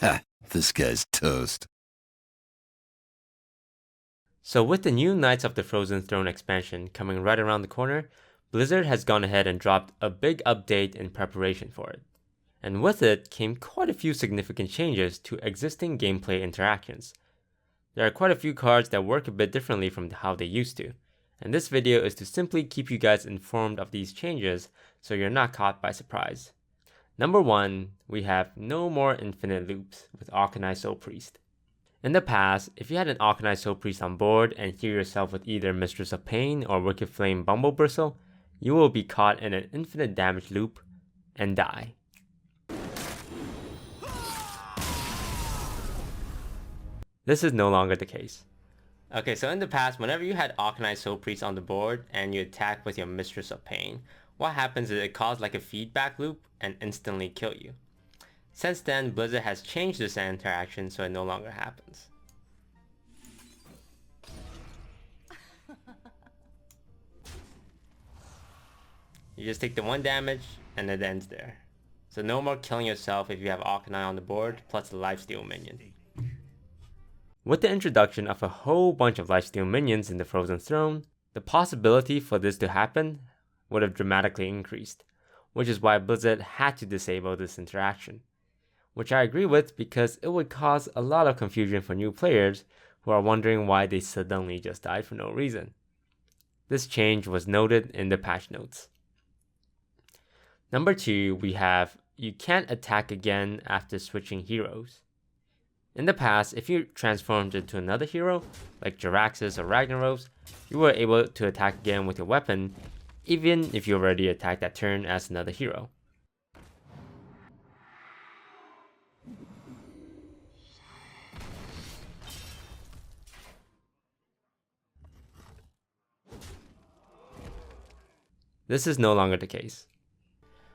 Ha, this guy's toast. So with the new Knights of the Frozen Throne expansion coming right around the corner, Blizzard has gone ahead and dropped a big update in preparation for it. And with it came quite a few significant changes to existing gameplay interactions. There are quite a few cards that work a bit differently from how they used to, and this video is to simply keep you guys informed of these changes so you're not caught by surprise. Number 1, we have no more infinite loops with Arcanized Soul Priest. In the past, if you had an Arcanized Soul Priest on board and heal yourself with either Mistress of Pain or Wicked Flame Bumble Bristle, you will be caught in an infinite damage loop and die. This is no longer the case. Okay, so in the past, whenever you had Arcanized Soul Priest on the board and you attack with your Mistress of Pain, what happens is it causes like a feedback loop and instantly kill you. Since then, Blizzard has changed this interaction so it no longer happens. You just take the 1 damage and it ends there. So no more killing yourself if you have Arcanine on the board plus a lifesteal minion. With the introduction of a whole bunch of lifesteal minions in the Frozen Throne, the possibility for this to happen would have dramatically increased, which is why Blizzard had to disable this interaction. Which I agree with because it would cause a lot of confusion for new players who are wondering why they suddenly just died for no reason. This change was noted in the patch notes. Number 2, we have you can't attack again after switching heroes. In the past, if you transformed into another hero, like Jiraxxus or Ragnaros, you were able to attack again with your weapon, even if you already attacked that turn as another hero. This is no longer the case.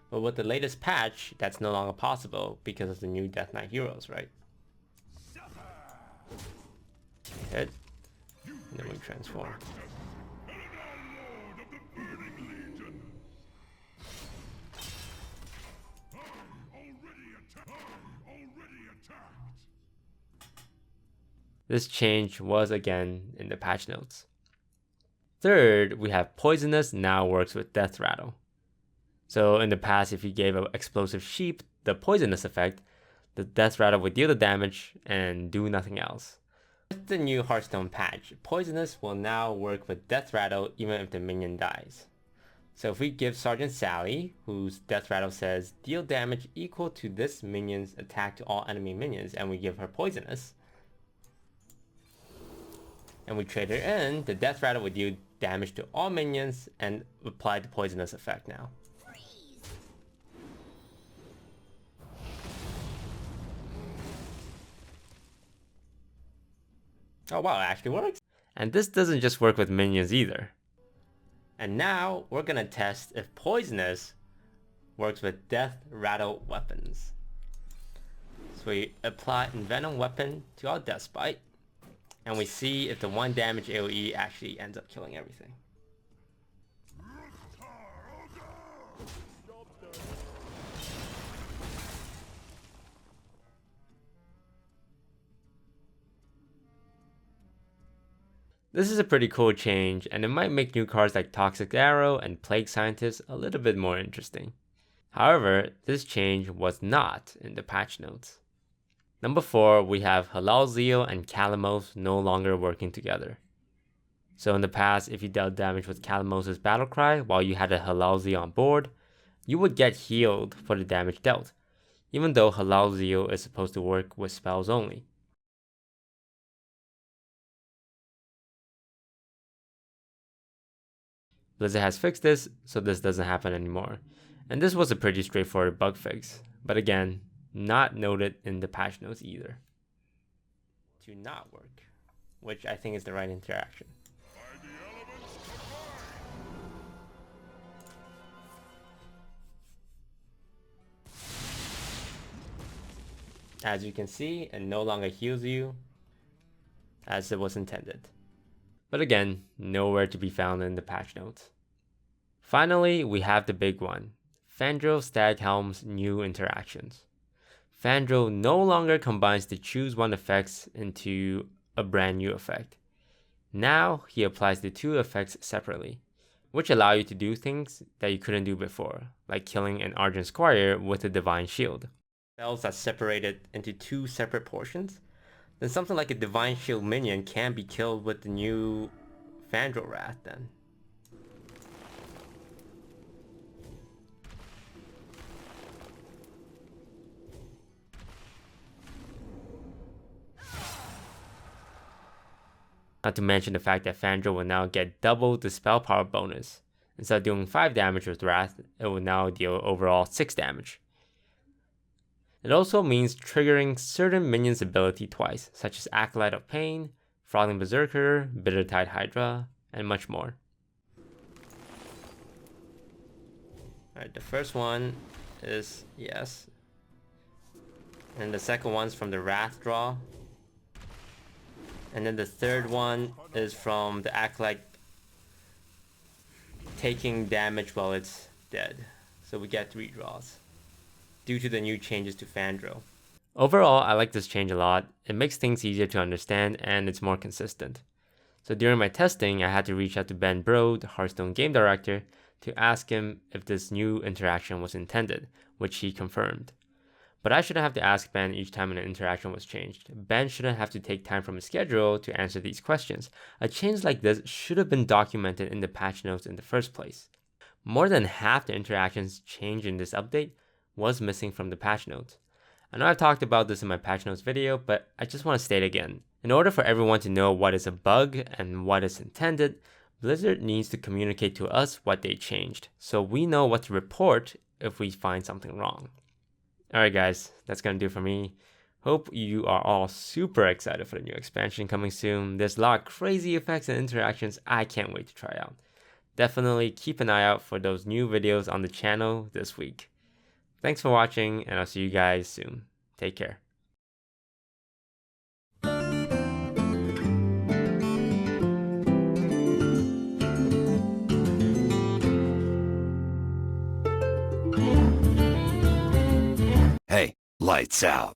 But with the latest patch, that's no longer possible because of the new Death Knight heroes, right? Hit, and then we transform. This change was again in the patch notes. Third, we have Poisonous now works with Death Rattle. So in the past, if you gave an Explosive Sheep the Poisonous effect, the Death Rattle would deal the damage and do nothing else. With the new Hearthstone patch, Poisonous will now work with Death Rattle even if the minion dies. So if we give Sergeant Sally, whose Death Rattle says deal damage equal to this minion's attack to all enemy minions, and we give her Poisonous, and we trade her in, the Death Rattle would deal damage to all minions and apply the Poisonous effect now. Oh wow, it actually works. And this doesn't just work with minions either. And now we're gonna test if Poisonous works with Death Rattle weapons. So we apply Envenom weapon to our Death Spite, and we see if the 1 damage AoE actually ends up killing everything. This is a pretty cool change, and it might make new cards like Toxic Arrow and Plague Scientist a little bit more interesting. However, this change was not in the patch notes. Number 4, we have Hallazeal and Kalimos no longer working together. So in the past, if you dealt damage with Kalimos' Battlecry while you had a Hallazeal on board, you would get healed for the damage dealt, even though Hallazeal is supposed to work with spells only. Blizzard has fixed this, so this doesn't happen anymore. And this was a pretty straightforward bug fix, but again, not noted in the patch notes either. To not work, which I think is the right interaction. As you can see, it no longer heals you as it was intended. But again, nowhere to be found in the patch notes. Finally, we have the big one, Fandral Staghelm's new interactions. Fandral no longer combines the choose one effects into a brand new effect. Now he applies the two effects separately, which allow you to do things that you couldn't do before, like killing an Argent Squire with a Divine Shield. Spells are separated into two separate portions, then something like a Divine Shield minion can be killed with the new Fandral Wrath then. Not to mention the fact that Fandral will now get double the spell power bonus. Instead of doing 5 damage with Wrath, it will now deal overall 6 damage. It also means triggering certain minions' ability twice, such as Acolyte of Pain, Frothing Berserker, Bittertide Hydra, and much more. Alright, the first one is yes. And the second one's from the Wrath draw. And then the third one is from the Acolyte taking damage while it's dead. So we get 3 draws due to the new changes to Fandral. Overall, I like this change a lot. It makes things easier to understand and it's more consistent. So during my testing, I had to reach out to Ben Bro, the Hearthstone game director, to ask him if this new interaction was intended, which he confirmed. But I shouldn't have to ask Ben each time an interaction was changed. Ben shouldn't have to take time from his schedule to answer these questions. A change like this should have been documented in the patch notes in the first place. More than half the interactions changed in this update was missing from the patch notes. I know I've talked about this in my patch notes video, but I just want to state again. In order for everyone to know what is a bug and what is intended, Blizzard needs to communicate to us what they changed, so we know what to report if we find something wrong. Alright guys, that's gonna do for me. Hope you are all super excited for the new expansion coming soon. There's a lot of crazy effects and interactions I can't wait to try out. Definitely keep an eye out for those new videos on the channel this week. Thanks for watching, and I'll see you guys soon. Take care. Hey, lights out.